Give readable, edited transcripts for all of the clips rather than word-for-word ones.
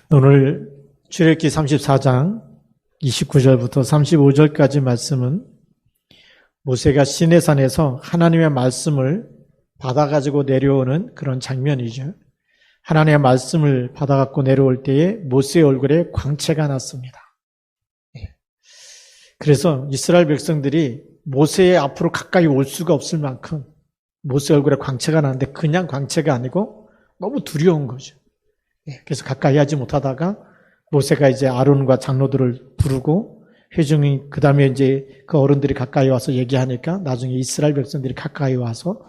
오늘 출애굽기 34장 29절부터 35절까지 말씀은 모세가 시내산에서 하나님의 말씀을 받아가지고 내려오는 그런 장면이죠. 하나님의 말씀을 받아갖고 내려올 때에 모세의 얼굴에 광채가 났습니다. 그래서 이스라엘 백성들이 모세의 앞으로 가까이 올 수가 없을 만큼 모세 얼굴에 광채가 나는데 그냥 광채가 아니고 너무 두려운 거죠. 그래서 가까이 하지 못하다가 모세가 이제 아론과 장로들을 부르고 회중이 그 다음에 이제 그 어른들이 가까이 와서 얘기하니까 나중에 이스라엘 백성들이 가까이 와서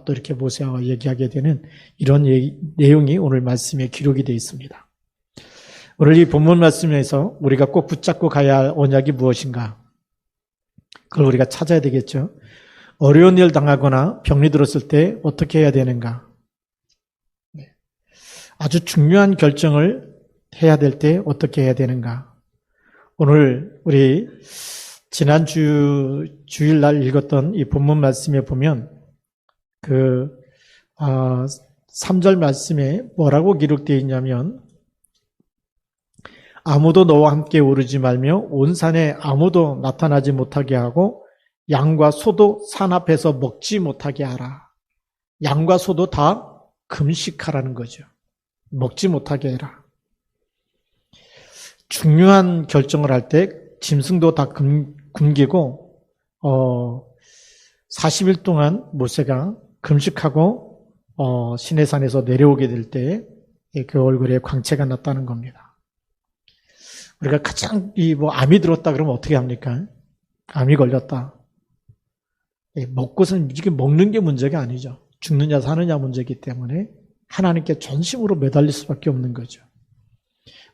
또 이렇게 모세와 얘기하게 되는 이런 내용이 오늘 말씀에 기록이 되어 있습니다. 오늘 이 본문 말씀에서 우리가 꼭 붙잡고 가야 할 언약이 무엇인가? 그걸 우리가 찾아야 되겠죠. 어려운 일 당하거나 병이 들었을 때 어떻게 해야 되는가? 아주 중요한 결정을 해야 될 때 어떻게 해야 되는가? 오늘 우리 지난주 주일날 읽었던 이 본문 말씀에 보면 3절 말씀에 뭐라고 기록되어 있냐면 아무도 너와 함께 오르지 말며 온 산에 아무도 나타나지 못하게 하고 양과 소도 산 앞에서 먹지 못하게 하라. 양과 소도 다 금식하라는 거죠. 먹지 못하게 해라. 중요한 결정을 할 때 짐승도 다 굶기고 40일 동안 모세가 금식하고 시내산에서 내려오게 될 때 그 얼굴에 광채가 났다는 겁니다. 우리가 가장 암이 들었다 그러면 어떻게 합니까? 암이 걸렸다. 먹고서는 이게 먹는 게 문제가 아니죠. 죽느냐 사느냐 문제이기 때문에 하나님께 전심으로 매달릴 수밖에 없는 거죠.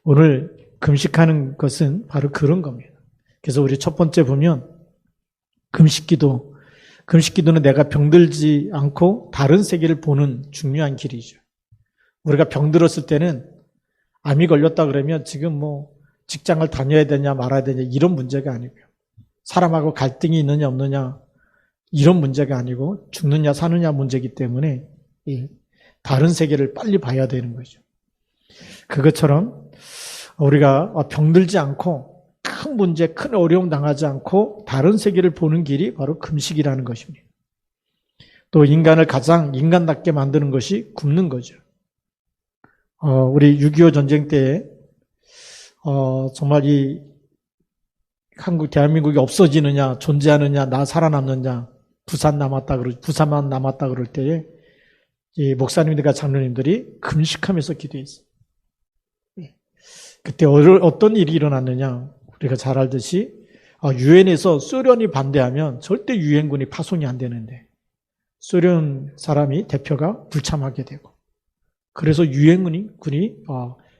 오늘 금식하는 것은 바로 그런 겁니다. 그래서 우리 첫 번째 보면 금식기도는 내가 병들지 않고 다른 세계를 보는 중요한 길이죠. 우리가 병들었을 때는 암이 걸렸다 그러면 지금 직장을 다녀야 되냐 말아야 되냐 이런 문제가 아니고요. 사람하고 갈등이 있느냐 없느냐 이런 문제가 아니고 죽느냐 사느냐 문제이기 때문에 다른 세계를 빨리 봐야 되는 거죠. 그것처럼 우리가 병들지 않고 큰 문제, 큰 어려움 당하지 않고 다른 세계를 보는 길이 바로 금식이라는 것입니다. 또 인간을 가장 인간답게 만드는 것이 굶는 거죠. 우리 6.25 전쟁 때에 정말 이 한국, 대한민국이 없어지느냐, 존재하느냐, 나 살아남느냐, 부산만 남았다 그럴 때에 이 목사님들과 장로님들이 금식하면서 기도했어요. 그때 어떤 일이 일어났느냐? 우리가 잘 알듯이 유엔에서 소련이 반대하면 절대 유엔군이 파송이 안 되는데 소련 사람이 대표가 불참하게 되고 그래서 유엔군이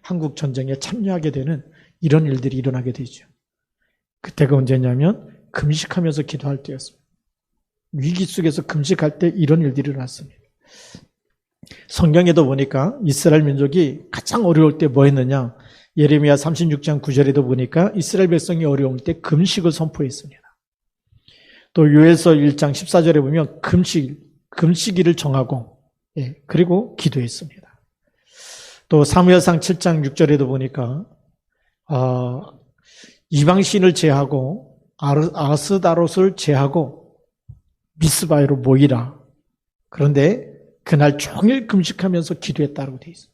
한국 전쟁에 참여하게 되는 이런 일들이 일어나게 되죠. 그때가 언제냐면 금식하면서 기도할 때였습니다. 위기 속에서 금식할 때 이런 일들이 일어났습니다. 성경에도 보니까 이스라엘 민족이 가장 어려울 때 뭐 했느냐? 예레미야 36장 9절에도 보니까 이스라엘 백성이 어려울 때 금식을 선포했습니다. 또 요엘서 1장 14절에 보면 금식일을 정하고 그리고 기도했습니다. 또 사무엘상 7장 6절에도 보니까 이방신을 제하고 아스다롯을 제하고 미스바에로 모이라. 그런데 그날 종일 금식하면서 기도했다고 되어 있어요.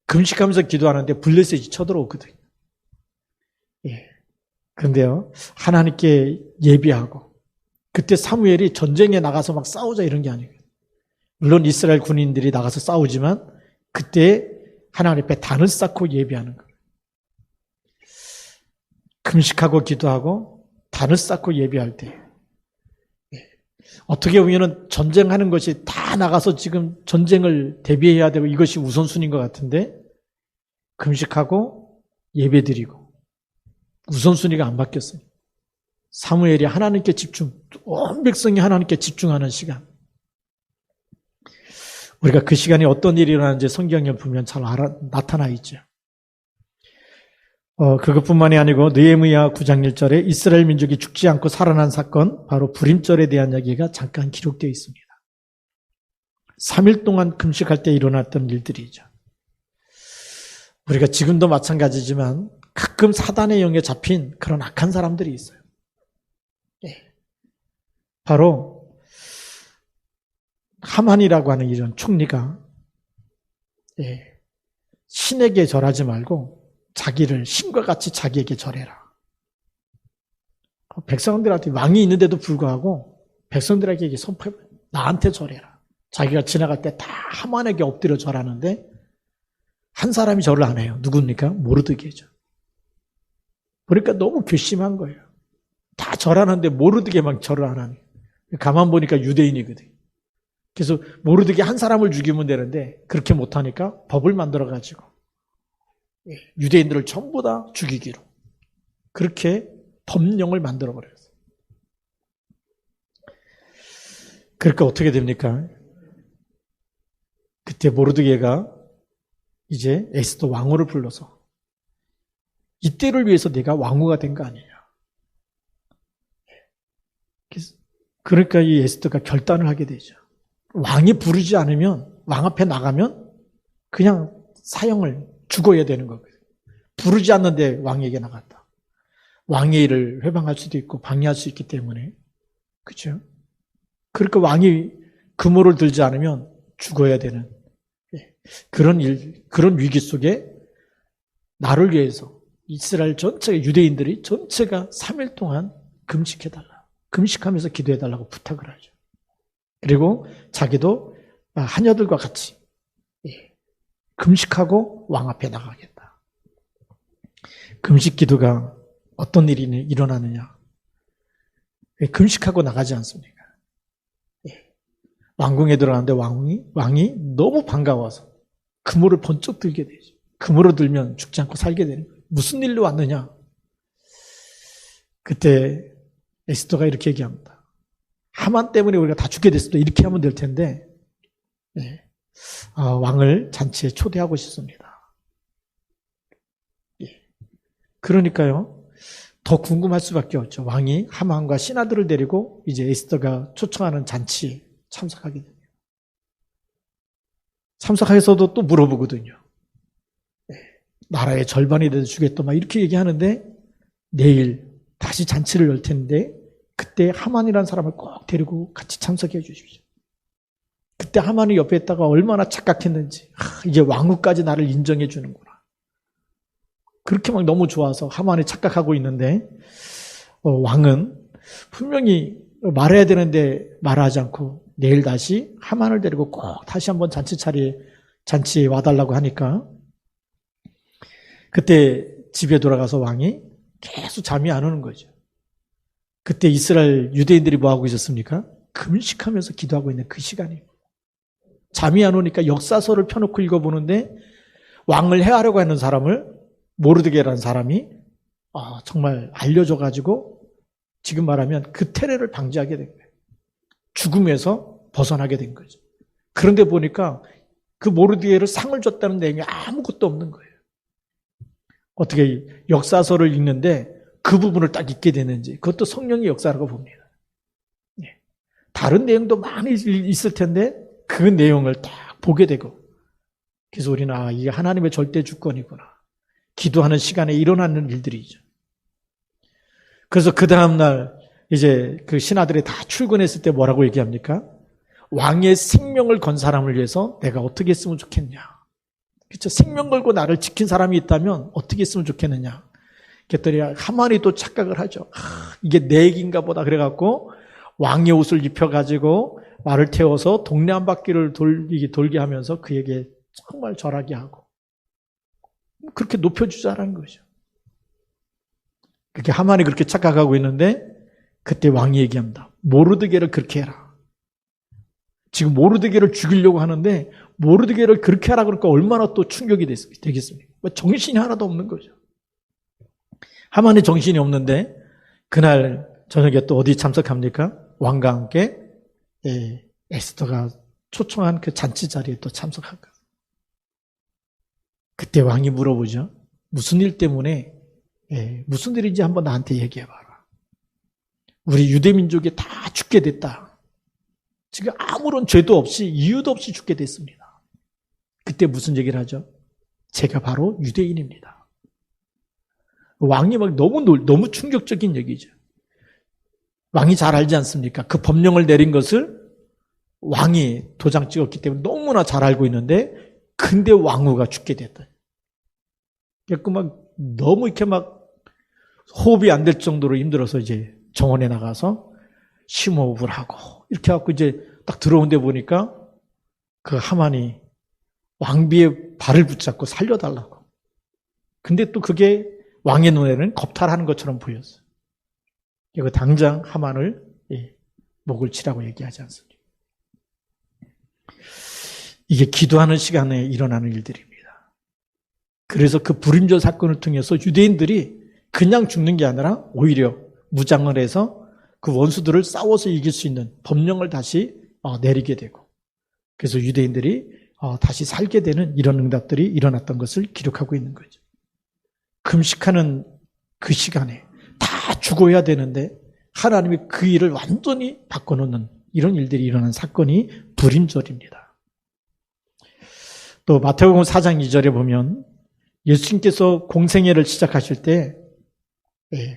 금식하면서 기도하는데 블레셋이 쳐들어오거든요. 그런데요, 하나님께 예비하고, 그때 사무엘이 전쟁에 나가서 막 싸우자 이런 게 아니에요. 물론 이스라엘 군인들이 나가서 싸우지만, 그때 하나님 앞에 단을 쌓고 예비하는 거예요. 금식하고 기도하고, 단을 쌓고 예비할 때. 어떻게 보면 전쟁하는 것이 다 나가서 지금 전쟁을 대비해야 되고 이것이 우선순위인 것 같은데 금식하고 예배드리고 우선순위가 안 바뀌었어요. 사무엘이 하나님께 온 백성이 하나님께 집중하는 시간. 우리가 그 시간에 어떤 일이 일어나는지 성경에 보면 잘 나타나 있죠. 그것뿐만이 아니고 느헤미야 9장 1절에 이스라엘 민족이 죽지 않고 살아난 사건, 바로 불임절에 대한 이야기가 잠깐 기록되어 있습니다. 3일 동안 금식할 때 일어났던 일들이죠. 우리가 지금도 마찬가지지만 가끔 사단의 영에 잡힌 그런 악한 사람들이 있어요. 예. 바로 하만이라고 하는 이런 총리가 신에게 절하지 말고 자기를 신과 같이 자기에게 절해라. 백성들한테 왕이 있는데도 불구하고 백성들에게 선포해, 나한테 절해라. 자기가 지나갈 때 다 하만에게 엎드려 절하는데 한 사람이 절을 안 해요. 누굽니까? 모르드게죠. 그러니까 너무 괘씸한 거예요. 다 절하는데 모르드게만 절을 안 하네. 가만 보니까 유대인이거든. 그래서 모르드게 한 사람을 죽이면 되는데 그렇게 못하니까 법을 만들어가지고 유대인들을 전부 다 죽이기로 그렇게 법령을 만들어버렸어요. 그러니까 어떻게 됩니까? 그때 모르드게가 이제 에스더 왕후를 불러서 이때를 위해서 내가 왕후가 된 거 아니냐. 그러니까 이 에스더가 결단을 하게 되죠. 왕이 부르지 않으면, 왕 앞에 나가면 그냥 사형을 죽어야 되는 거거든요. 부르지 않는데 왕에게 나갔다. 왕의 일을 회방할 수도 있고 방해할 수 있기 때문에. 그렇죠? 그러니까 왕이 금호를 들지 않으면 죽어야 되는 그런 그런 위기 속에 나를 위해서 이스라엘 전체가, 유대인들이 전체가 3일 동안 금식해달라. 금식하면서 기도해달라고 부탁을 하죠. 그리고 자기도 하녀들과 같이 금식하고 왕 앞에 나가겠다. 금식 기도가 어떤 일이 일어나느냐. 금식하고 나가지 않습니까? 왕궁에 들어가는데 왕이 너무 반가워서 그물을 번쩍 들게 되죠. 그물을 들면 죽지 않고 살게 되는 거예요. 무슨 일로 왔느냐? 그때 에스더가 이렇게 얘기합니다. 하만 때문에 우리가 다 죽게 됐습니다. 이렇게 하면 될 텐데 왕을 잔치에 초대하고 싶습니다. 그러니까요. 더 궁금할 수밖에 없죠. 왕이 하만과 신하들을 데리고 이제 에스더가 초청하는 잔치에 참석하게 됩니다. 참석해서도 또 물어보거든요. 나라의 절반이 돼도 주겠다 막 이렇게 얘기하는데 내일 다시 잔치를 열 텐데 그때 하만이라는 사람을 꼭 데리고 같이 참석해 주십시오. 그때 하만이 옆에 있다가 얼마나 착각했는지 이제 왕후까지 나를 인정해 주는구나. 그렇게 막 너무 좋아서 하만이 착각하고 있는데 왕은 분명히 말해야 되는데 말하지 않고 내일 다시 하만을 데리고 꼭 다시 한번 잔치에 와달라고 하니까 그때 집에 돌아가서 왕이 계속 잠이 안 오는 거죠. 그때 이스라엘 유대인들이 뭐 하고 있었습니까? 금식하면서 기도하고 있는 그 시간이에요. 잠이 안 오니까 역사서를 펴놓고 읽어보는데 왕을 해하려고 하는 사람을 모르드게라는 사람이 정말 알려줘가지고 지금 말하면 그 테러를 방지하게 된 거예요. 죽음에서 벗어나게 된 거죠. 그런데 보니까 그 모르드게를 상을 줬다는 내용이 아무것도 없는 거예요. 어떻게 역사서를 읽는데 그 부분을 딱 읽게 되는지 그것도 성령의 역사라고 봅니다. 다른 내용도 많이 있을 텐데 그 내용을 딱 보게 되고 그래서 우리는 이게 하나님의 절대 주권이구나. 기도하는 시간에 일어나는 일들이죠. 그래서 그 다음날 이제 그 신하들이 다 출근했을 때 뭐라고 얘기합니까? 왕의 생명을 건 사람을 위해서 내가 어떻게 했으면 좋겠냐. 그렇죠? 생명 걸고 나를 지킨 사람이 있다면 어떻게 했으면 좋겠느냐. 그랬더니 하만이 또 착각을 하죠. 이게 내 얘기인가 보다 그래갖고 왕의 옷을 입혀가지고 말을 태워서 동네 한 바퀴를 돌게 하면서 그에게 정말 절하게 하고 그렇게 높여주자라는 거죠. 그렇게 하만이 그렇게 착각하고 있는데 그때 왕이 얘기합니다. 모르드게를 그렇게 해라. 지금 모르드게를 죽이려고 하는데 모르드게를 그렇게 하라 그러니까 얼마나 또 충격이 되겠습니까? 정신이 하나도 없는 거죠. 하만이 정신이 없는데 그날 저녁에 또 어디 참석합니까? 왕과 함께 에스더가 초청한 그 잔치 자리에 또 참석한 거예요. 그때 왕이 물어보죠. 무슨 일 때문에 무슨 일인지 한번 나한테 얘기해봐라. 우리 유대민족이 다 죽게 됐다. 지금 아무런 죄도 없이 이유도 없이 죽게 됐습니다. 그때 무슨 얘기를 하죠? 제가 바로 유대인입니다. 왕이 막 너무 충격적인 얘기죠. 왕이 잘 알지 않습니까? 그 법령을 내린 것을 왕이 도장 찍었기 때문에 너무나 잘 알고 있는데, 근데 왕후가 죽게 됐다. 그러니까 막 너무 이렇게 막 호흡이 안 될 정도로 힘들어서 이제 정원에 나가서 심호흡을 하고 이렇게 하고 이제 딱 들어온 데 보니까 그 하만이 왕비의 발을 붙잡고 살려달라고. 근데 또 그게 왕의 눈에는 겁탈하는 것처럼 보였어요. 이거 당장 하만을 목을 치라고 얘기하지 않습니까? 이게 기도하는 시간에 일어나는 일들입니다. 그래서 그 불임절 사건을 통해서 유대인들이 그냥 죽는 게 아니라 오히려 무장을 해서 그 원수들을 싸워서 이길 수 있는 법령을 다시 내리게 되고, 그래서 유대인들이 다시 살게 되는 이런 응답들이 일어났던 것을 기록하고 있는 거죠. 금식하는 그 시간에 다 죽어야 되는데 하나님이 그 일을 완전히 바꿔놓는 이런 일들이 일어난 사건이 불임절입니다. 또 마태복음 4장 2절에 보면 예수님께서 공생애를 시작하실 때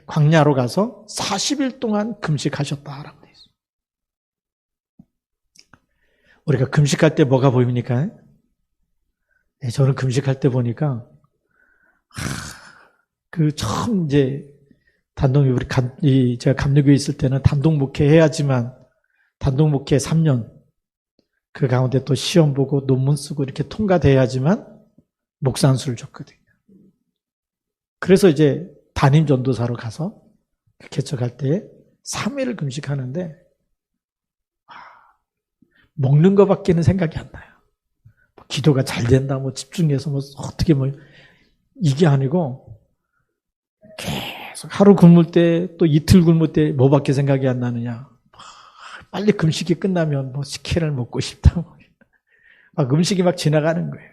광야로 가서 40일 동안 금식하셨다라고 되어 있습니다. 우리가 금식할 때 뭐가 보입니까? 저는 금식할 때 보니까 그 처음 이제 제가 감리교에 있을 때는 단독 목회 해야지만, 단독 목회 3년 그 가운데 또 시험 보고 논문 쓰고 이렇게 통과돼야지만 목사 안수를 줬거든요. 그래서 이제 담임 전도사로 가서 개척할 때 3일을 금식하는데 먹는 것밖에는 생각이 안 나요. 기도가 잘 된다, 집중해서 어떻게 이게 아니고 계속 하루 굶을 때 또 이틀 굶을 때 뭐밖에 생각이 안 나느냐. 빨리 금식이 끝나면 식혜를 먹고 싶다. 막 음식이 막 지나가는 거예요.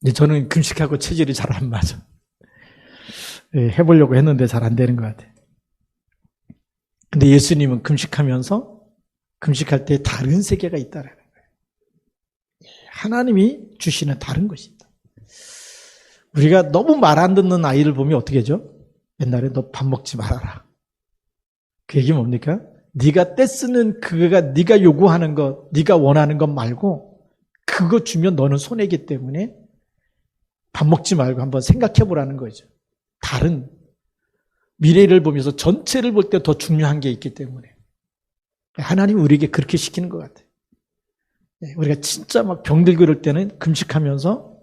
근데 저는 금식하고 체질이 잘 안 맞아. 해보려고 했는데 잘 안 되는 것 같아요. 근데 예수님은 금식하면서 금식할 때 다른 세계가 있다라는 거예요. 하나님이 주시는 다른 것이다. 우리가 너무 말 안 듣는 아이를 보면 어떻게 하죠? 옛날에 너 밥 먹지 말아라. 그 얘기 뭡니까? 네가 떼쓰는 그거가 네가 요구하는 것, 네가 원하는 것 말고 그거 주면 너는 손해이기 때문에 밥 먹지 말고 한번 생각해 보라는 거죠. 다른 미래를 보면서 전체를 볼 때 더 중요한 게 있기 때문에 하나님이 우리에게 그렇게 시키는 것 같아요. 우리가 진짜 막 병들고 그럴 때는 금식하면서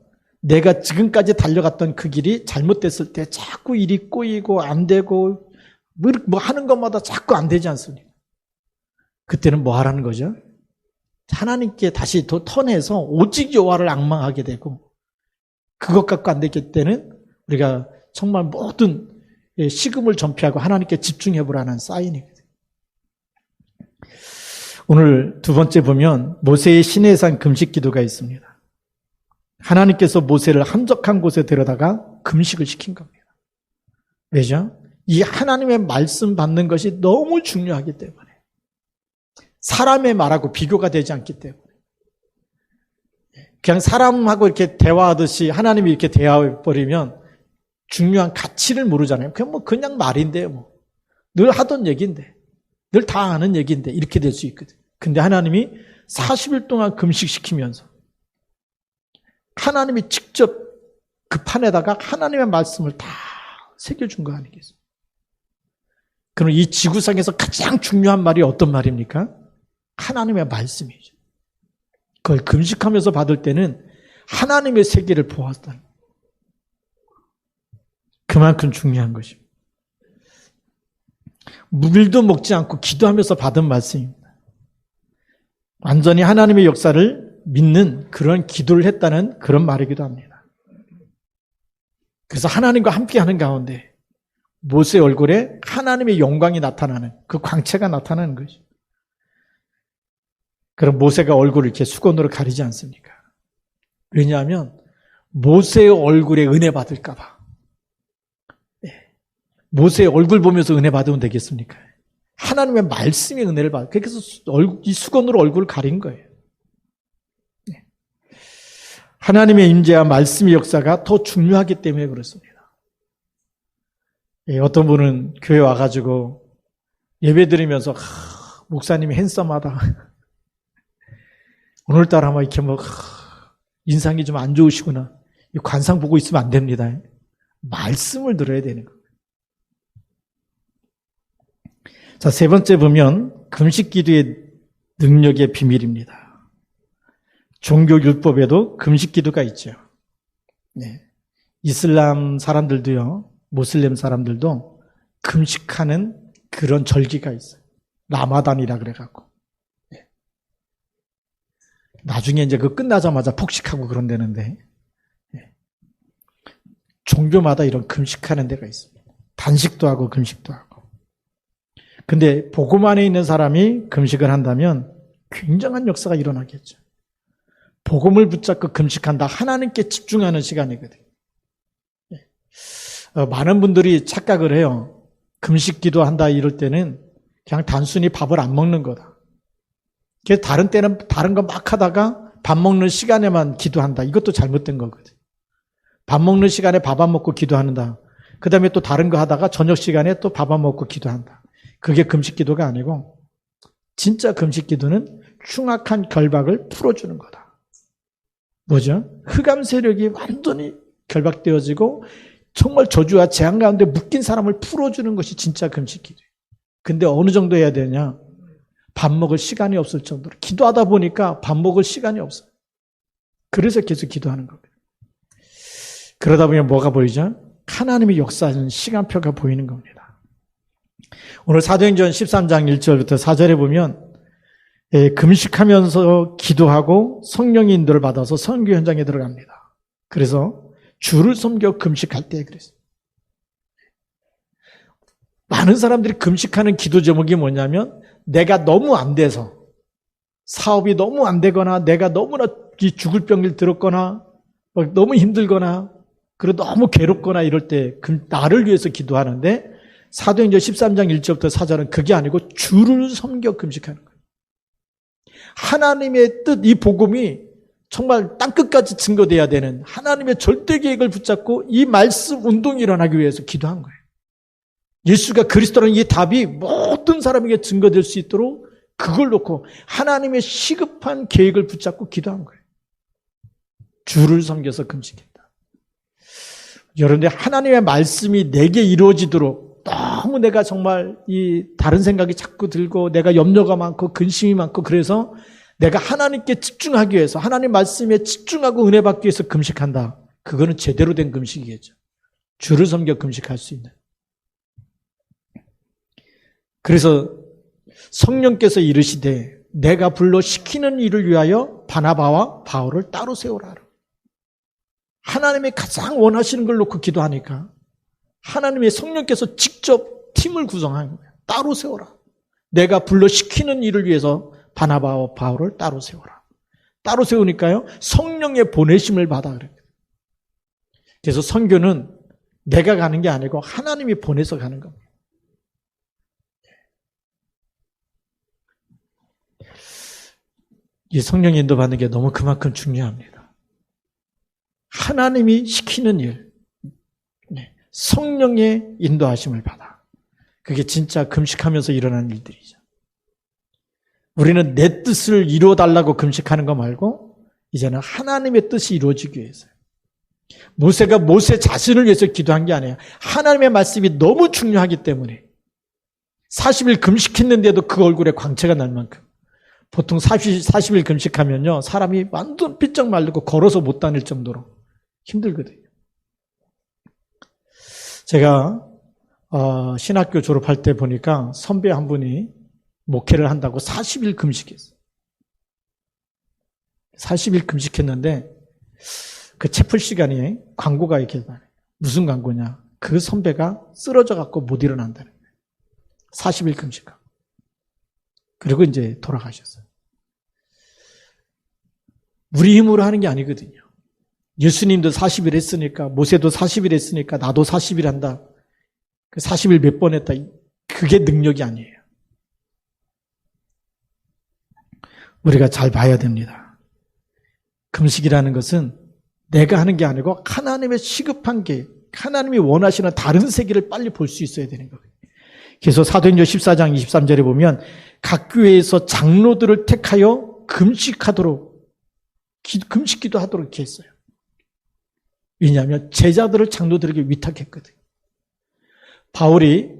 내가 지금까지 달려갔던 그 길이 잘못됐을 때 자꾸 일이 꼬이고 안 되고 뭐 하는 것마다 자꾸 안 되지 않습니까? 그때는 뭐 하라는 거죠? 하나님께 다시 더 턴해서 오직 여호와를 앙망하게 되고, 그것 갖고 안 됐을 때는 우리가 정말 모든 식음을 전폐하고 하나님께 집중해보라는 사인이거든요. 오늘 두 번째 보면 모세의 시내산 금식 기도가 있습니다. 하나님께서 모세를 한적한 곳에 데려다가 금식을 시킨 겁니다. 왜죠? 이 하나님의 말씀 받는 것이 너무 중요하기 때문에, 사람의 말하고 비교가 되지 않기 때문에, 그냥 사람하고 이렇게 대화하듯이 하나님이 이렇게 대화해버리면 중요한 가치를 모르잖아요. 그냥 말인데요. 늘 하던 얘기인데, 늘 다 아는 얘기인데 이렇게 될 수 있거든요. 근데 하나님이 40일 동안 금식시키면서 하나님이 직접 그 판에다가 하나님의 말씀을 다 새겨준 거 아니겠어요? 그럼 이 지구상에서 가장 중요한 말이 어떤 말입니까? 하나님의 말씀이죠. 그걸 금식하면서 받을 때는 하나님의 세계를 보았다는 거예요. 그만큼 중요한 것입니다. 물도 먹지 않고 기도하면서 받은 말씀입니다. 완전히 하나님의 역사를 믿는 그런 기도를 했다는 그런 말이기도 합니다. 그래서 하나님과 함께하는 가운데 모세 얼굴에 하나님의 영광이 나타나는, 그 광채가 나타나는 거죠. 그럼 모세가 얼굴을 이렇게 수건으로 가리지 않습니까? 왜냐하면 모세의 얼굴에 은혜 받을까 봐. 모세의 얼굴 보면서 은혜 받으면 되겠습니까? 하나님의 말씀의 은혜를 받아. 그래서 이 수건으로 얼굴을 가린 거예요. 하나님의 임재와 말씀의 역사가 더 중요하기 때문에 그렇습니다. 어떤 분은 교회 와가지고 예배 드리면서 목사님이 핸섬하다. 오늘따라 막 이렇게 인상이 좀 안 좋으시구나. 이 관상 보고 있으면 안 됩니다. 말씀을 들어야 되는 거예요. 자, 세 번째 보면 금식 기도의 능력의 비밀입니다. 종교 율법에도 금식 기도가 있죠. 네. 이슬람 사람들도요, 모슬렘 사람들도 금식하는 그런 절기가 있어요. 라마단이라 그래갖고. 네. 나중에 이제 그 끝나자마자 폭식하고 그런다는데, 네. 종교마다 이런 금식하는 데가 있습니다. 단식도 하고 금식도 하고. 근데 복음 안에 있는 사람이 금식을 한다면 굉장한 역사가 일어나겠죠. 복음을 붙잡고 금식한다. 하나님께 집중하는 시간이거든요. 많은 분들이 착각을 해요. 금식 기도한다 이럴 때는 그냥 단순히 밥을 안 먹는 거다. 그래서 다른 때는 다른 거 막 하다가 밥 먹는 시간에만 기도한다. 이것도 잘못된 거거든요. 밥 먹는 시간에 밥 안 먹고 기도한다. 그 다음에 또 다른 거 하다가 저녁 시간에 또 밥 안 먹고 기도한다. 그게 금식 기도가 아니고 진짜 금식 기도는 흉악한 결박을 풀어주는 거다. 뭐죠? 흑암 세력이 완전히 결박되어지고 정말 저주와 재앙 가운데 묶인 사람을 풀어주는 것이 진짜 금식 기도예요. 근데 어느 정도 해야 되냐? 밥 먹을 시간이 없을 정도로. 기도하다 보니까 밥 먹을 시간이 없어요. 그래서 계속 기도하는 겁니다. 그러다 보면 뭐가 보이죠? 하나님의 역사하는 시간표가 보이는 겁니다. 오늘 사도행전 13장 1절부터 4절에 보면 금식하면서 기도하고 성령의 인도를 받아서 선교 현장에 들어갑니다. 그래서 주를 섬겨 금식할 때 그랬어요. 많은 사람들이 금식하는 기도 제목이 뭐냐면 내가 너무 안 돼서 사업이 너무 안 되거나 내가 너무나 죽을 병을 들었거나 너무 힘들거나 그리고 너무 괴롭거나 이럴 때 나를 위해서 기도하는데 사도행전 13장 1절부터 4절은 그게 아니고 주를 섬겨 금식하는 거예요. 하나님의 뜻, 이 복음이 정말 땅끝까지 증거돼야 되는 하나님의 절대 계획을 붙잡고 이 말씀 운동이 일어나기 위해서 기도한 거예요. 예수가 그리스도라는 이 답이 모든 사람에게 증거될 수 있도록 그걸 놓고 하나님의 시급한 계획을 붙잡고 기도한 거예요. 주를 섬겨서 금식했다. 여러분들 하나님의 말씀이 내게 이루어지도록 너무 내가 정말 이 다른 생각이 자꾸 들고 내가 염려가 많고 근심이 많고 그래서 내가 하나님께 집중하기 위해서 하나님 말씀에 집중하고 은혜 받기 위해서 금식한다. 그거는 제대로 된 금식이겠죠. 주를 섬겨 금식할 수 있는. 그래서 성령께서 이르시되 내가 불러 시키는 일을 위하여 바나바와 바울을 따로 세우라. 하나님이 가장 원하시는 걸 놓고 기도하니까 하나님의 성령께서 직접 팀을 구성한 거예요. 따로 세워라. 내가 불러 시키는 일을 위해서 바나바와 바울을 따로 세워라. 따로 세우니까요. 성령의 보내심을 받아 그래요. 그래서 선교는 내가 가는 게 아니고 하나님이 보내서 가는 겁니다. 이 성령 인도 받는 게 너무 그만큼 중요합니다. 하나님이 시키는 일, 성령의 인도하심을 받아. 그게 진짜 금식하면서 일어나는 일들이죠. 우리는 내 뜻을 이루어달라고 금식하는 거 말고 이제는 하나님의 뜻이 이루어지기 위해서요. 모세가 모세 자신을 위해서 기도한 게 아니에요. 하나님의 말씀이 너무 중요하기 때문에 40일 금식했는데도 그 얼굴에 광채가 날 만큼 보통 40일 금식하면요 사람이 완전 삐쩍 말르고 걸어서 못 다닐 정도로 힘들거든요. 제가 신학교 졸업할 때 보니까 선배 한 분이 목회를 한다고 40일 금식했어요. 40일 금식했는데 그 채플 시간에 광고가 이렇게 나요. 무슨 광고냐? 그 선배가 쓰러져 갖고 못 일어난다는 거예요. 40일 금식하고. 그리고 이제 돌아가셨어요. 우리 힘으로 하는 게 아니거든요. 예수님도 40일 했으니까 모세도 40일 했으니까 나도 40일 한다. 그 40일 몇 번 했다. 그게 능력이 아니에요. 우리가 잘 봐야 됩니다. 금식이라는 것은 내가 하는 게 아니고 하나님의 시급한 게, 하나님이 원하시는 다른 세계를 빨리 볼 수 있어야 되는 거예요. 그래서 사도행전 14장 23절에 보면 각 교회에서 장로들을 택하여 금식하도록, 금식기도 하도록 이렇게 했어요. 왜냐하면 제자들을 장로들에게 위탁했거든요. 바울이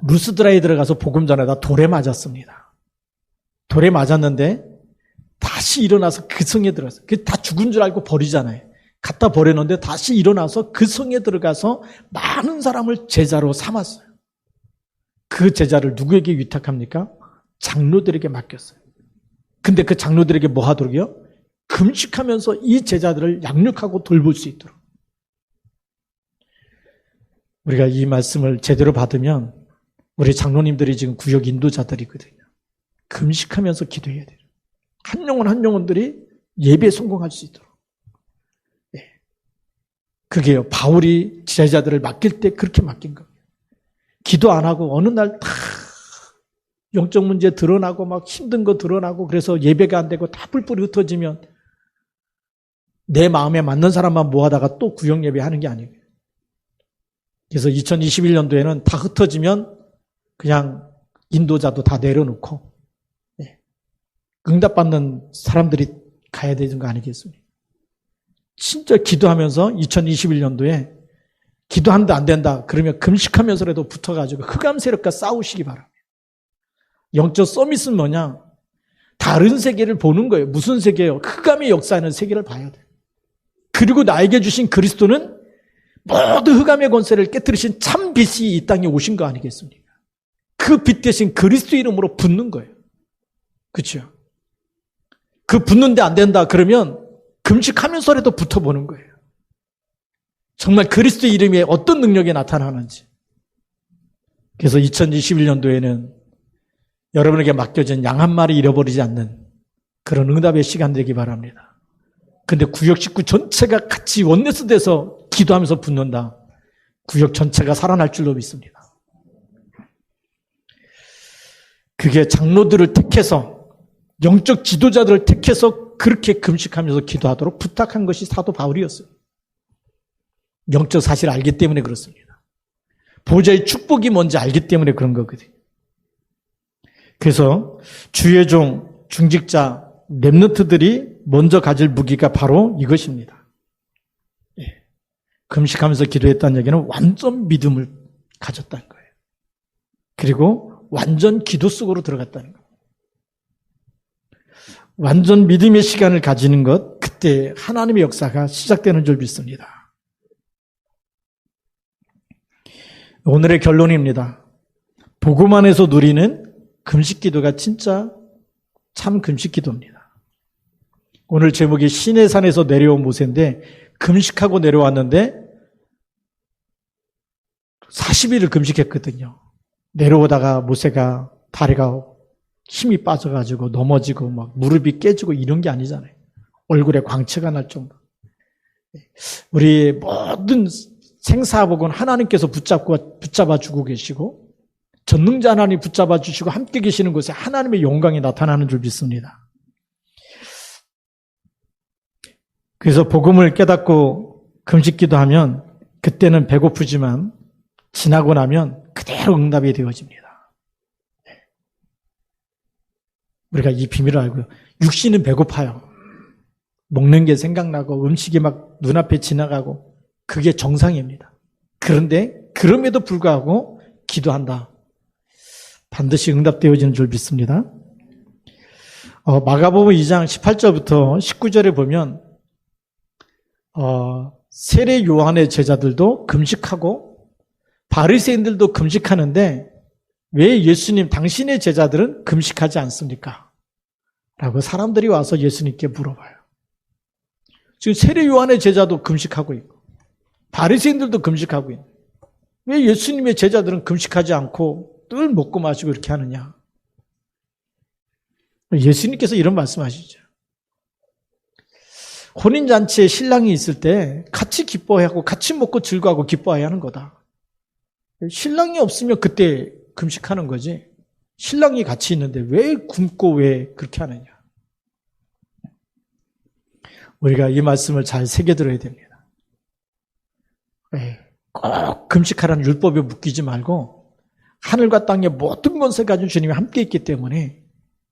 루스드라에 들어가서 복음 전하다 돌에 맞았습니다. 돌에 맞았는데 다시 일어나서 그 성에 들어갔어요. 다 죽은 줄 알고 버리잖아요. 갖다 버렸는데 다시 일어나서 그 성에 들어가서 많은 사람을 제자로 삼았어요. 그 제자를 누구에게 위탁합니까? 장로들에게 맡겼어요. 근데 그 장로들에게 뭐 하도록요? 금식하면서 이 제자들을 양육하고 돌볼 수 있도록. 우리가 이 말씀을 제대로 받으면 우리 장로님들이 지금 구역 인도자들이거든요. 금식하면서 기도해야 돼요. 한 영혼 한 영혼들이 예배에 성공할 수 있도록. 네. 그게요. 바울이 제자들을 맡길 때 그렇게 맡긴 겁니다. 기도 안 하고 어느 날 다 영적 문제 드러나고 막 힘든 거 드러나고 그래서 예배가 안 되고 다 뿔뿔이 흩어지면 내 마음에 맞는 사람만 모아다가 또 구역 예배 하는 게 아니에요. 그래서 2021년도에는 다 흩어지면 그냥 인도자도 다 내려놓고 응답받는 사람들이 가야 되는 거 아니겠습니까? 진짜 기도하면서 2021년도에 기도한다 안 된다 그러면 금식하면서라도 붙어가지고 흑암 세력과 싸우시기 바랍니다. 영적 서밋은 뭐냐? 다른 세계를 보는 거예요. 무슨 세계예요? 흑암의 역사하는 세계를 봐야 돼요. 그리고 나에게 주신 그리스도는 모두 흑암의 권세를 깨뜨리신 참 빛이 이 땅에 오신 거 아니겠습니까? 그 빛 대신 그리스도 이름으로 붙는 거예요. 그렇죠? 그 붙는데 안 된다 그러면 금식하면서라도 붙어보는 거예요. 정말 그리스도 이름에 어떤 능력이 나타나는지. 그래서 2021년도에는 여러분에게 맡겨진 양 한 마리 잃어버리지 않는 그런 응답의 시간 되기 바랍니다. 근데 구역 식구 전체가 같이 원네스 돼서 기도하면서 붙는다. 구역 전체가 살아날 줄로 믿습니다. 그게 장로들을 택해서 영적 지도자들을 택해서 그렇게 금식하면서 기도하도록 부탁한 것이 사도 바울이었어요. 영적 사실을 알기 때문에 그렇습니다. 보좌의 축복이 뭔지 알기 때문에 그런 거거든요. 그래서 주의 종, 중직자, 렘넌트들이 먼저 가질 무기가 바로 이것입니다. 금식하면서 기도했다는 얘기는 완전 믿음을 가졌다는 거예요. 그리고 완전 기도 속으로 들어갔다는 거예요. 완전 믿음의 시간을 가지는 것, 그때 하나님의 역사가 시작되는 줄 믿습니다. 오늘의 결론입니다. 복음 안에서 누리는 금식 기도가 진짜 참 금식 기도입니다. 오늘 제목이 신의 산에서 내려온 모세인데 금식하고 내려왔는데 40일을 금식했거든요. 내려오다가 모세가 다리가 힘이 빠져가지고 넘어지고 막 무릎이 깨지고 이런 게 아니잖아요. 얼굴에 광채가 날 정도. 우리 모든 생사복은 하나님께서 붙잡아 주고 계시고 전능자 하나님 붙잡아 주시고 함께 계시는 곳에 하나님의 영광이 나타나는 줄 믿습니다. 그래서 복음을 깨닫고 금식기도 하면 그때는 배고프지만 지나고 나면 그대로 응답이 되어집니다. 우리가 이 비밀을 알고요. 육신은 배고파요. 먹는 게 생각나고 음식이 막 눈앞에 지나가고 그게 정상입니다. 그런데 그럼에도 불구하고 기도한다. 반드시 응답되어지는 줄 믿습니다. 마가복음 2장 18절부터 19절에 보면 세례 요한의 제자들도 금식하고 바리새인들도 금식하는데 왜 예수님 당신의 제자들은 금식하지 않습니까? 라고 사람들이 와서 예수님께 물어봐요. 지금 세례 요한의 제자도 금식하고 있고 바리새인들도 금식하고 있고 왜 예수님의 제자들은 금식하지 않고 늘 먹고 마시고 이렇게 하느냐? 예수님께서 이런 말씀하시죠. 혼인잔치에 신랑이 있을 때 같이 기뻐하고 같이 먹고 즐거워하고 기뻐해야 하는 거다. 신랑이 없으면 그때 금식하는 거지. 신랑이 같이 있는데 왜 굶고 왜 그렇게 하느냐. 우리가 이 말씀을 잘 새겨들어야 됩니다. 꼭 금식하라는 율법에 묶이지 말고 하늘과 땅의 모든 권세 가진 주님이 함께 있기 때문에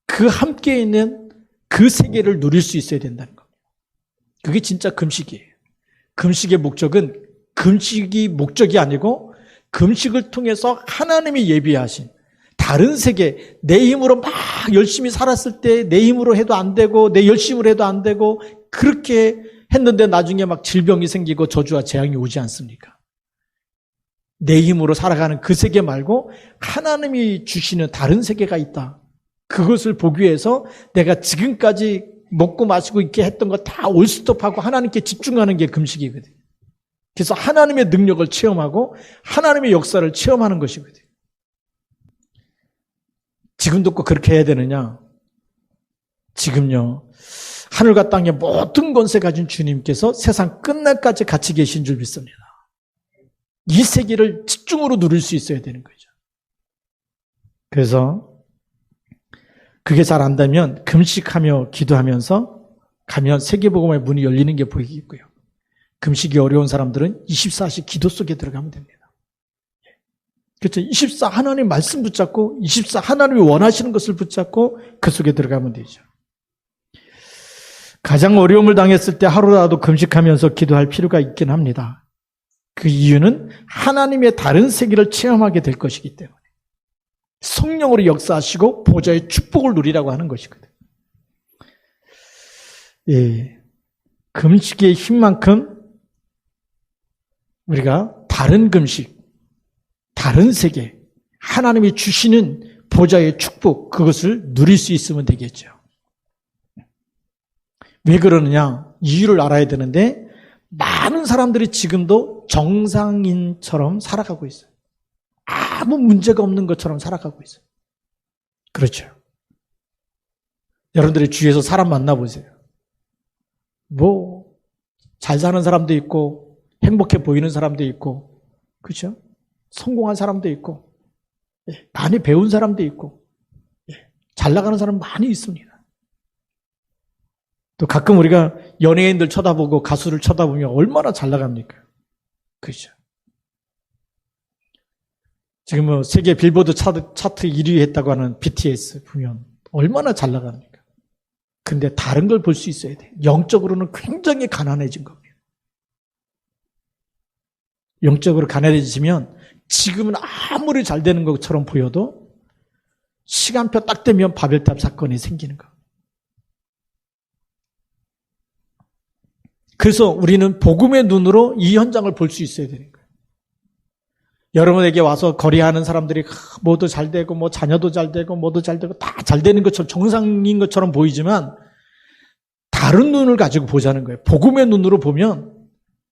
그 함께 있는 그 세계를 누릴 수 있어야 된다는 겁니다. 그게 진짜 금식이에요. 금식의 목적은 금식이 목적이 아니고 금식을 통해서 하나님이 예비하신 다른 세계, 내 힘으로 막 열심히 살았을 때 내 힘으로 해도 안 되고 내 열심으로 해도 안 되고 그렇게 했는데 나중에 막 질병이 생기고 저주와 재앙이 오지 않습니까? 내 힘으로 살아가는 그 세계 말고 하나님이 주시는 다른 세계가 있다. 그것을 보기 위해서 내가 지금까지 먹고 마시고 있게 했던 거 다 올스톱하고 하나님께 집중하는 게 금식이거든요. 그래서 하나님의 능력을 체험하고 하나님의 역사를 체험하는 것이거든요. 지금도 꼭 그렇게 해야 되느냐? 지금요. 하늘과 땅의 모든 권세 가진 주님께서 세상 끝날까지 같이 계신 줄 믿습니다. 이 세계를 집중으로 누릴 수 있어야 되는 거죠. 그래서 그게 잘 안 되면 금식하며 기도하면서 가면 세계복음의 문이 열리는 게 보이겠고요. 금식이 어려운 사람들은 24시 기도 속에 들어가면 됩니다. 그렇죠. 24 하나님 말씀 붙잡고 24 하나님이 원하시는 것을 붙잡고 그 속에 들어가면 되죠. 가장 어려움을 당했을 때 하루라도 금식하면서 기도할 필요가 있긴 합니다. 그 이유는 하나님의 다른 세계를 체험하게 될 것이기 때문에 성령으로 역사하시고 보좌의 축복을 누리라고 하는 것이거든요. 예, 금식의 힘만큼 우리가 다른 금식, 다른 세계, 하나님이 주시는 보좌의 축복, 그것을 누릴 수 있으면 되겠죠. 왜 그러느냐? 이유를 알아야 되는데 많은 사람들이 지금도 정상인처럼 살아가고 있어요. 아무 문제가 없는 것처럼 살아가고 있어요. 그렇죠. 여러분들이 주위에서 사람 만나보세요. 잘 사는 사람도 있고 행복해 보이는 사람도 있고 그렇죠? 성공한 사람도 있고 많이 배운 사람도 있고 잘 나가는 사람 많이 있습니다. 또 가끔 우리가 연예인들 쳐다보고 가수를 쳐다보면 얼마나 잘 나갑니까? 그렇죠? 지금 세계 빌보드 차트 1위 했다고 하는 BTS 보면 얼마나 잘 나갑니까? 근데 다른 걸 볼 수 있어야 돼. 영적으로는 굉장히 가난해진 겁니다. 영적으로 가난해지면 지금은 아무리 잘 되는 것처럼 보여도 시간표 딱 되면 바벨탑 사건이 생기는 거. 그래서 우리는 복음의 눈으로 이 현장을 볼 수 있어야 되는 거예요. 여러분에게 와서 거래하는 사람들이 뭐도 잘 되고 뭐 자녀도 잘 되고 뭐도 잘 되고 다 잘 되는 것처럼 정상인 것처럼 보이지만 다른 눈을 가지고 보자는 거예요. 복음의 눈으로 보면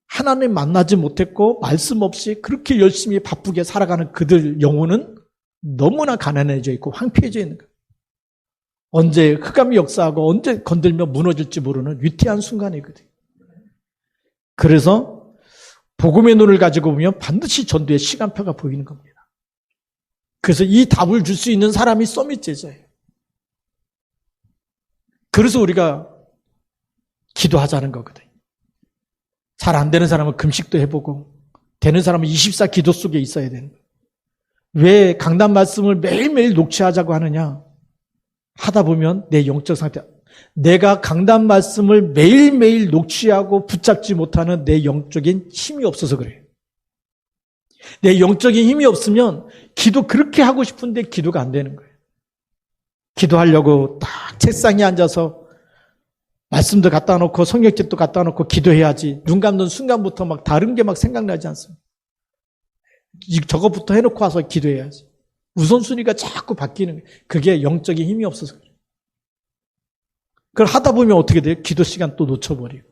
하나님 만나지 못했고 말씀 없이 그렇게 열심히 바쁘게 살아가는 그들 영혼은 너무나 가난해져 있고 황폐해져 있는 거예요. 언제 흑암이 역사하고 언제 건들면 무너질지 모르는 위태한 순간이거든요. 그래서 복음의 눈을 가지고 보면 반드시 전도의 시간표가 보이는 겁니다. 그래서 이 답을 줄 수 있는 사람이 서밋 제자예요. 그래서 우리가 기도하자는 거거든요. 잘 안 되는 사람은 금식도 해보고 되는 사람은 24 기도 속에 있어야 되는 거예요. 왜 강단 말씀을 매일매일 녹취하자고 하느냐? 하다 보면 내 영적 상태, 내가 강단 말씀을 매일매일 녹취하고 붙잡지 못하는 내 영적인 힘이 없어서 그래요. 내 영적인 힘이 없으면 기도 그렇게 하고 싶은데 기도가 안 되는 거예요. 기도하려고 딱 책상에 앉아서 말씀도 갖다 놓고 성경책도 갖다 놓고 기도해야지. 눈 감는 순간부터 막 다른 게 막 생각나지 않습니다. 저것부터 해놓고 와서 기도해야지. 우선순위가 자꾸 바뀌는 거예요. 그게 영적인 힘이 없어서 그래요. 그걸 하다 보면 어떻게 돼요? 기도 시간 또 놓쳐버리고.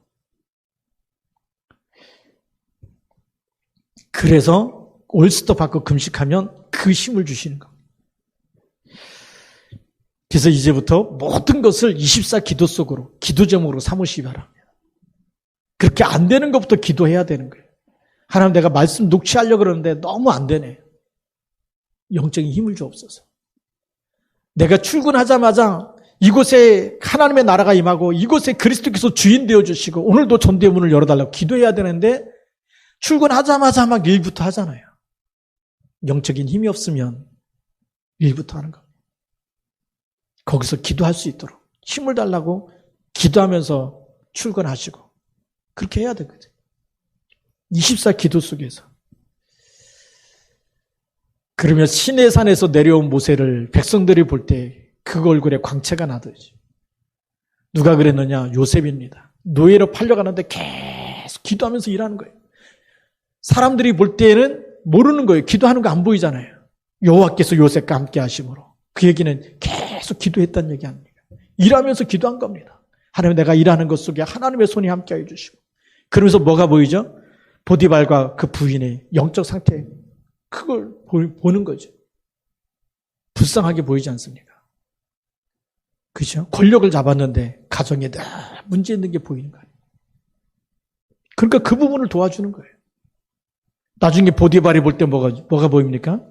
그래서 올스톱 받고 금식하면 그 힘을 주시는 겁니다. 그래서 이제부터 모든 것을 24 기도 속으로, 기도 제목으로 삼으시기 바랍니다. 그렇게 안 되는 것부터 기도해야 되는 거예요. 하나님 내가 말씀 녹취하려고 그러는데 너무 안 되네. 영적인 힘을 주옵소서. 내가 출근하자마자 이곳에 하나님의 나라가 임하고 이곳에 그리스도께서 주인 되어주시고 오늘도 전도의 문을 열어달라고 기도해야 되는데 출근하자마자 막 일부터 하잖아요. 영적인 힘이 없으면 일부터 하는 겁니다. 거기서 기도할 수 있도록 힘을 달라고 기도하면서 출근하시고 그렇게 해야 되거든요. 24 기도 속에서. 그러면 시내산에서 내려온 모세를 백성들이 볼 때 그 얼굴에 광채가 나듯이. 누가 그랬느냐? 요셉입니다. 노예로 팔려가는데 계속 기도하면서 일하는 거예요. 사람들이 볼 때에는 모르는 거예요. 기도하는 거 안 보이잖아요. 여호와께서 요셉과 함께 하심으로. 그 얘기는 계속 기도했다는 얘기 아닙니까? 일하면서 기도한 겁니다. 하나님, 내가 일하는 것 속에 하나님의 손이 함께 해주시고. 그러면서 뭐가 보이죠? 보디발과 그 부인의 영적 상태, 그걸 보는 거죠. 불쌍하게 보이지 않습니까? 그렇죠? 권력을 잡았는데 가정에 다 문제 있는 게 보이는 거예요. 그러니까 그 부분을 도와주는 거예요. 나중에 보디발이 볼 때 뭐가 보입니까?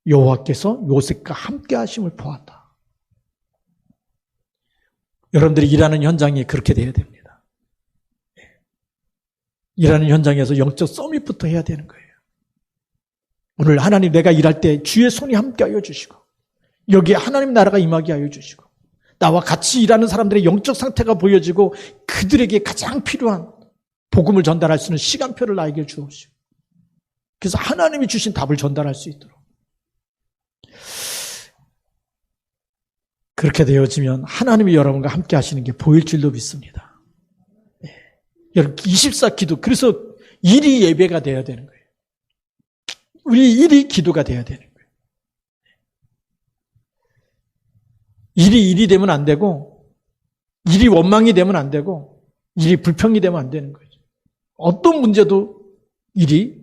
여호와께서 요셉과 함께 하심을 보았다. 여러분들이 일하는 현장이 그렇게 돼야 됩니다. 일하는 현장에서 영적 서밋부터 해야 되는 거예요. 오늘 하나님, 내가 일할 때 주의 손이 함께 하여 주시고 여기에 하나님 나라가 임하게 하여 주시고 나와 같이 일하는 사람들의 영적 상태가 보여지고 그들에게 가장 필요한 복음을 전달할 수 있는 시간표를 나에게 주옵시고 그래서 하나님이 주신 답을 전달할 수 있도록 그렇게 되어지면 하나님이 여러분과 함께 하시는 게 보일 줄로 믿습니다. 네. 여러분 24 기도, 그래서 일이 예배가 되어야 되는 거예요. 우리 일이 기도가 되어야 되는 거예요. 일이 되면 안 되고 일이 원망이 되면 안 되고 일이 불평이 되면 안 되는 거죠. 어떤 문제도 일이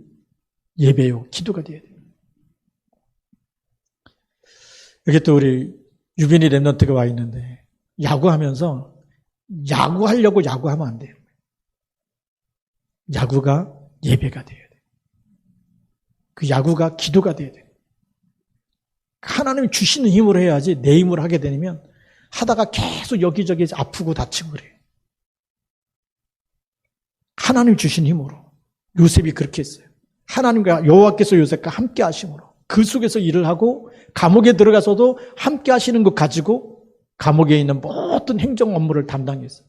예배요, 기도가 되어야 돼요. 여기 또 우리 유빈이 랩런트가 와 있는데 야구하면서 야구하려고 야구하면 안 돼요. 야구가 예배가 돼야 돼요. 그 야구가 기도가 돼야 돼요. 하나님이 주시는 힘으로 해야지 내 힘으로 하게 되면 하다가 계속 여기저기 아프고 다치고 그래요. 하나님 주신 힘으로. 요셉이 그렇게 했어요. 하나님과 여호와께서 요셉과 함께 하심으로 그 속에서 일을 하고 감옥에 들어가서도 함께 하시는 것 가지고 감옥에 있는 모든 행정 업무를 담당했어요.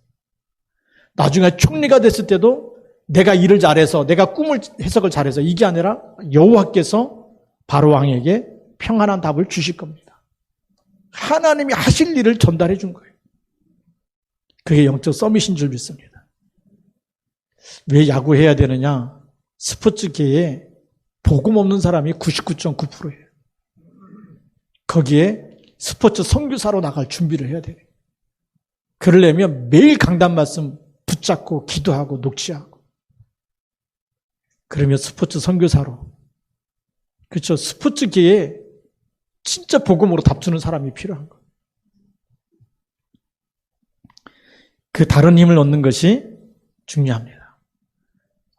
나중에 총리가 됐을 때도 내가 일을 잘해서 내가 꿈을 해석을 잘해서 이게 아니라 여호와께서 바로 왕에게 평안한 답을 주실 겁니다. 하나님이 하실 일을 전달해 준 거예요. 그게 영적 서밋인 줄 믿습니다. 왜 야구해야 되느냐? 스포츠계에 복음 없는 사람이 99.9%예요. 거기에 스포츠 선교사로 나갈 준비를 해야 돼요. 그러려면 매일 강단 말씀 붙잡고 기도하고 녹취하고 그러면 스포츠 선교사로, 그렇죠? 스포츠계에 진짜 복음으로 답주는 사람이 필요한 거예요. 그 다른 힘을 얻는 것이 중요합니다.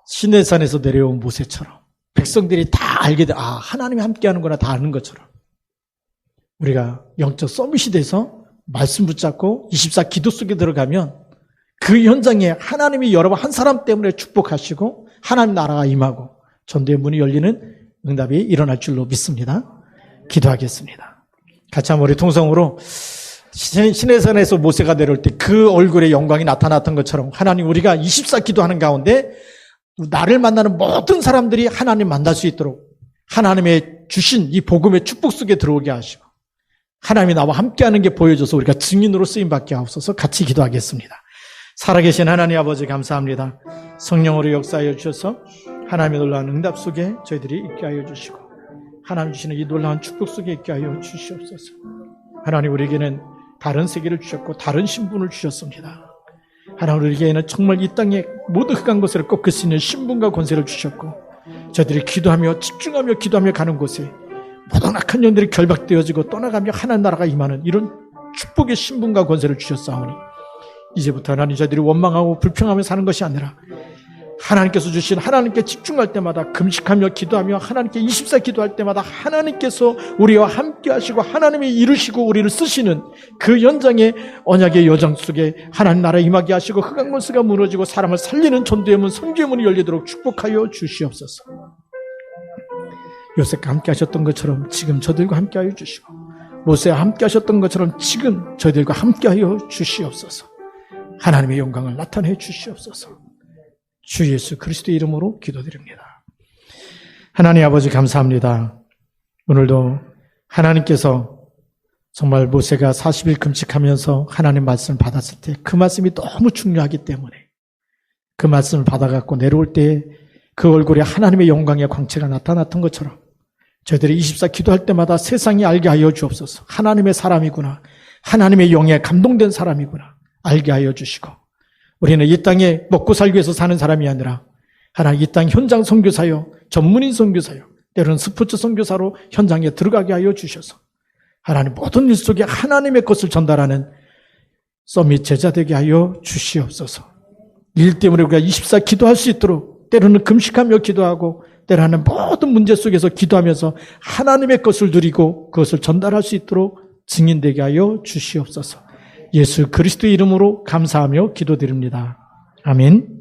시내산에서 내려온 모세처럼 백성들이 다 알게 돼, 하나님이 함께하는구나 다 아는 것처럼 우리가 영적 서밋이 돼서 말씀 붙잡고 24 기도 속에 들어가면 그 현장에 하나님이 여러분 한 사람 때문에 축복하시고 하나님 나라가 임하고 전도의 문이 열리는 응답이 일어날 줄로 믿습니다. 기도하겠습니다. 같이 한번 우리 통성으로 시내산에서 모세가 내려올 때 그 얼굴에 영광이 나타났던 것처럼 하나님, 우리가 24 기도하는 가운데 나를 만나는 모든 사람들이 하나님 만날 수 있도록 하나님의 주신 이 복음의 축복 속에 들어오게 하시고 하나님이 나와 함께하는 게 보여줘서 우리가 증인으로 쓰임받게 하옵소서. 같이 기도하겠습니다. 살아계신 하나님 아버지 감사합니다. 성령으로 역사하여 주셔서 하나님의 놀라운 응답 속에 저희들이 있게 하여 주시고 하나님 주시는 이 놀라운 축복 속에 있게 하여 주시옵소서. 하나님, 우리에게는 다른 세계를 주셨고 다른 신분을 주셨습니다. 하나님, 우리에게는 정말 이 땅에 모든 흑한 것을 꺾을 수 있는 신분과 권세를 주셨고 저희들이 기도하며 집중하며 기도하며 가는 곳에 모든 악한 영들이 결박되어지고 떠나가며 하나님 나라가 임하는 이런 축복의 신분과 권세를 주셨사오니 이제부터 하나님, 저희들이 원망하고 불평하며 사는 것이 아니라 하나님께서 주신 하나님께 집중할 때마다 금식하며 기도하며 하나님께 24 기도할 때마다 하나님께서 우리와 함께 하시고 하나님이 이루시고 우리를 쓰시는 그 연장의 언약의 여정 속에 하나님 나라 임하게 하시고 흑암문수가 무너지고 사람을 살리는 전도의 문, 선교의 문이 열리도록 축복하여 주시옵소서. 요셉과 함께 하셨던 것처럼 지금 저들과 함께 하여 주시고 모세와 함께 하셨던 것처럼 지금 저희들과 함께 하여 주시옵소서. 하나님의 영광을 나타내 주시옵소서. 주 예수 그리스도의 이름으로 기도드립니다. 하나님 아버지 감사합니다. 오늘도 하나님께서 정말 모세가 40일 금식하면서 하나님 말씀을 받았을 때 그 말씀이 너무 중요하기 때문에 그 말씀을 받아갖고 내려올 때 그 얼굴에 하나님의 영광의 광채가 나타났던 것처럼 저희들이 24 기도할 때마다 세상이 알게 하여 주옵소서. 하나님의 사람이구나. 하나님의 영에 감동된 사람이구나. 알게 하여 주시고 우리는 이 땅에 먹고 살기 위해서 사는 사람이 아니라 하나님 이 땅 현장 선교사요, 전문인 선교사요, 때로는 스포츠 선교사로 현장에 들어가게 하여 주셔서 하나님 모든 일 속에 하나님의 것을 전달하는 서밋 제자 되게 하여 주시옵소서. 일 때문에 우리가 24 기도할 수 있도록 때로는 금식하며 기도하고 때로는 모든 문제 속에서 기도하면서 하나님의 것을 누리고 그것을 전달할 수 있도록 증인되게 하여 주시옵소서. 예수 그리스도의 이름으로 감사하며 기도드립니다. 아멘.